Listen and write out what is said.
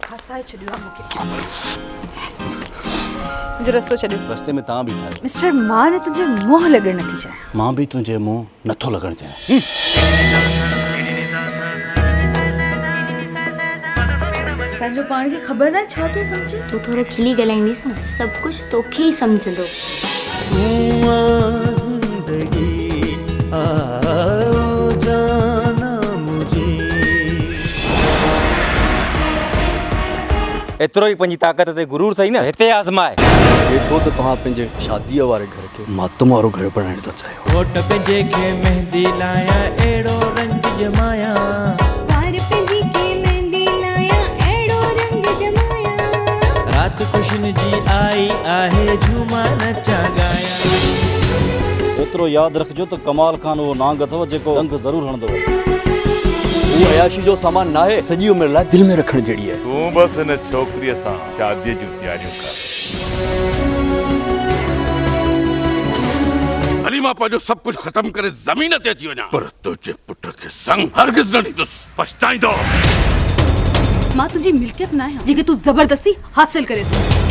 फसाए छॾियो आहे मूंखे। मुंहिंजो रस्तो छॾियो। रस्ते में तव्हां बीठा आहियो। मिस्टर मां न तुंहिंजे मुंहुं लॻणु नथी चाहियां। मां बि तुंहिंजे मुंहुं नथो लॻणु चाहियां। पंहिंजो पाण खे ख़बर न छा तूं सम्झे? तू थोड़ो खिली ॻाल्हाईंदीस न सब कुछ तोखे ही समझंदो। एतिरो ई पंहिंजी ताक़त ते गुरूर अथई न, हिते आज़माए। ये थो त तव्हां पंहिंजे शादीअ वारे घर खे मातम वारो घर बणाइण था चाहियो। घोट पंहिंजे खे मेहंदी लाया अहिड़ो रंग जमाया, वार पंहिंजी खे मेहंदी लाया अहिड़ो रंग जमाया, रात खुशन जी आई आहे झूमा नचा गाया। एतिरो यादि रखिजो त कमाल खान उहो नांग अथव जेको डंक ज़रूरु हणंदो। उहो अयाशी जो सामान न आहे, सॼी उमिरि लाइ दिलि में रखण जहिड़ी आहे। तूं बस हिन छोकिरीअ सां शादीअ जूं तयारियूं कर। हली मां पंहिंजो सभु कुझु ख़तम करे ज़मीन ते अची वञा, पर तुंहिंजे पुट खे संग हरगिज़ न ॾींदुसि, पछताईंदो। मां तुंहिंजी मिल्कियत न आहियां जेके तूं ज़बरदस्ती हासिल करे सघीं।